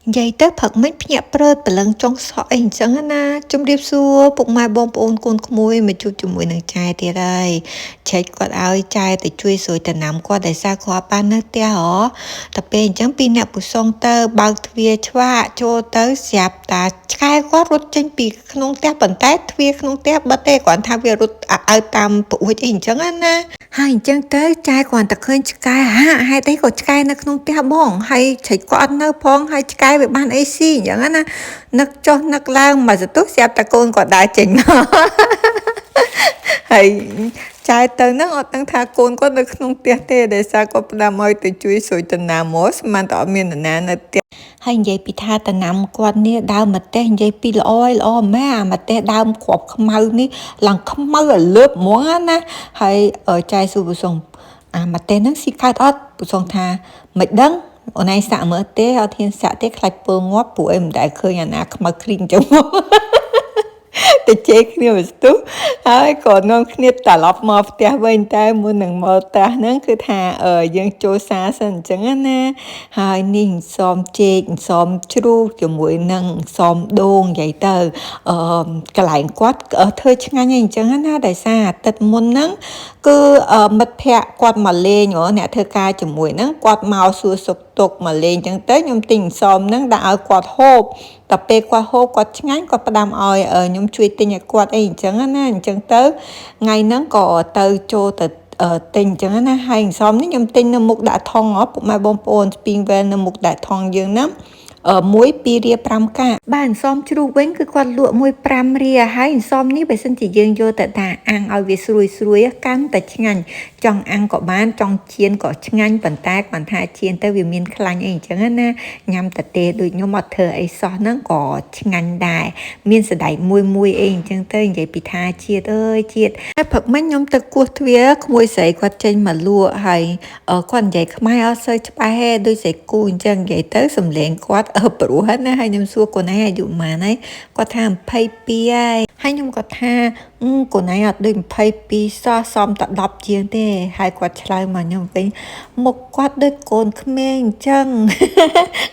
និយាយទៅផឹកមិញភ្ញាក់ព្រឺតព្រលឹងចុងសក់អីអញ្ចឹងណាជំរាបសួរពុកម៉ែបងប្អូនកូនក្មួយមកជួបជាមួយនឹងចែទៀតហើយឆែកគាត់ឲ្យចែទៅជួយស្រួយតំណាំគាត់ដោយសារគាត់បាននៅផ្ទះហ៎តែពេលអញ្ចឹងពីអ្នកពុសងទៅបើកទ្វារឆ្វាក់ចូលទៅស្រាប់តាឆ្កែគាត់រត់ចេញពីក្នុងផ្ទះប៉ុន្តែទ្វារក្នុងផ្ទះបិទទេគ្រាន់ថាវារត់ឲ្យតាមប្រួចអីអញ្ចឹងណាហើយអញ្ចឹងទៅចែគ្រាន់តែឃើញឆ្កែហេតុអីក៏ឆ្កែនៅក្នុងផ្ទះបងហើយឆែកគាត់អត់នៅផងហើយឆ្កែវាបានអីស៊ីអញ្ចឹងណានឹកចុះនឹកឡើងមកសន្ទុះស្រាប់តែកូនគាត់ដើរចេញមកហើយចែទៅហ្នឹងអត់ដឹងថាកូនគាត់នៅក្នុងផ្ទះទេដោយសារគាត់ផ្ដាំឲ្យទៅជួយស្រួយតំណាមមកស្មានតែអត់មាននរណានៅផ្ទះហើយនិយាយពីថាតំណាំគាត់នេះដើមម្ទេសនិយាយពីល្អម៉ែអាម្ទេសដើមគ្រាប់ខ្មៅនេះឡើងខ្មៅឲ្យលើបហ្មងណាហើយចែសួរពុសងអាម្ទេសហ្នឹងស៊ីកើតអត់ពុសងថាមិនដឹងអូនឯងសាក់មើលទេអត់ហ៊ានសាក់ទេខ្លាចពើងាប់ព្រោះអីមិនដែលឃើញអាណាខ្មៅគ្រីងចឹងទៅជេរគ្នាមកស្ទុះហើយក៏នាំគ្នាត្រឡប់មកផ្ទះវិញតែមុននឹងមកផ្ទះហ្នឹងគឺថាយើងចូលសារសិនអញ្ចឹងណាហើយនេះសំចេកសំជ្រូកជាមួយនឹងសំដូងនិយាយទៅកន្លែងគាត់ធ្វើឆ្ងាញ់អីអញ្ចឹងណាដោយសារអាទិត្យមុនហ្នឹងគឺមិត្តភ័ក្តិគាត់មកលេងអ្នកធ្វើការជាមួយហ្នឹងគាត់មកសួរសុខទុក្ខមកលេងអញ្ចឹងទៅខ្ញុំទិញសំហ្នឹងដាក់ឲ្យគាត់ហូបតែពេលគាត់ហូបគាត់ឆ្ងាញ់គាត់ផ្ដាំឲ្យខ្ញុំជួយទិញឲ្យគាត់អីអញ្ចឹងណាអញ្ចឹងទៅថ្ងៃហ្នឹងក៏ទៅចូលទៅទិញអញ្ចឹងណាហើយសំនេះខ្ញុំទិញនៅមុខដាក់ថងពុកម៉ែបងប្អូនស្ពីងវែននៅមុខដាក់ថងយើងណាមួយ2រៀល5កាបាទអន្សមជ្រូកវិញគឺគាត់លក់មួយ5រៀលហើយអន្សមនេះបើសិនជាយើងយកទៅថាអាំងឲ្យវាស្រួយកាន់តែឆ្ងាញ់ចង់អាំងក៏បានចង់ចៀនក៏ឆ្ងាញ់ប៉ុន្តែគាត់ថាចៀនទៅវាមានខ្លាញ់អីអញ្ចឹងណាញ៉ាំតែទេដូចខ្ញុំអត់ធ្វើអីសោះហ្នឹងក៏ឆ្ងាញ់ដែរមានសណ្ដែកមួយអីអញ្ចឹងទៅនិយាយពីថាជាតិអើយជាតិហើយព្រឹកមិញខ្ញុំទៅគោះទ្វារក្មួយស្រីគាត់ចេញមកលក់ហើយគាត់និយាយខ្មែរអត់សូវច្បាស់ទេដូចស្រីគូអញ្ចឹងនិយាយទៅសំឡេងគាត់ព្រោះហ្នឹងណាហើយខ្ញុំសួរកូនឯងអាយុប៉ុន្មានហើយគាត់ថា22ហើយខ្ញុំក៏ថាកូនឯងអត់ដូច22សោះសមតែ10ជាងទេហើយគាត់ឆ្លើយមកខ្ញុំវិញមុខគាត់ដូចកូនក្មេងអញ្ចឹង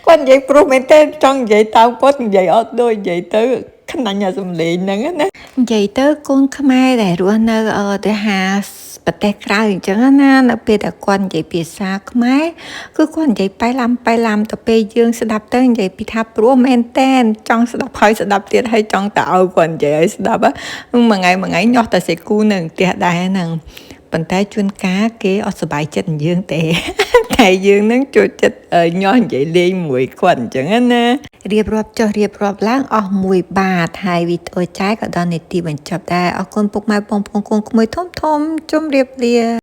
គាត់និយាយព្រោះមែនទេចង់និយាយតាមគាត់និយាយអត់ដូចនិយាយទៅខ្នាញ់អាសំឡេងហ្នឹងណានិយាយទៅកូនខ្មែរដែលរស់នៅទៅហាប្រទេសក្រៅអញ្ចឹងណានៅពេលដែលគាត់និយាយភាសាខ្មែរគឺគាត់និយាយប៉ៃឡាំទៅពេលយើងស្ដាប់ទៅនិយាយពីថាព្រោះមែនតែនចង់ស្ដាប់ហើយស្ដាប់ទៀតហើយចង់ទៅឲ្យគាត់និយាយឲ្យស្ដាប់មួយថ្ងៃញាស់តែសេគូនៅផ្ទះដែរហ្នឹងប៉ុន្តែជួនកាលគេអត់សុបាយចិត្តយើងទេតែយើងនឹងចូលចិត្តញាស់និយាយលេងមួយគាត់អញ្ចឹងណារៀបរាប់ចុះរៀបរាប់ឡើងអស់1បាតហើយវីដេអូចែកក៏ដល់នីតិបញ្ចប់ដែរអរគុណពុកម៉ែបងប្អូនកូនក្មួយធំជម្រាបលា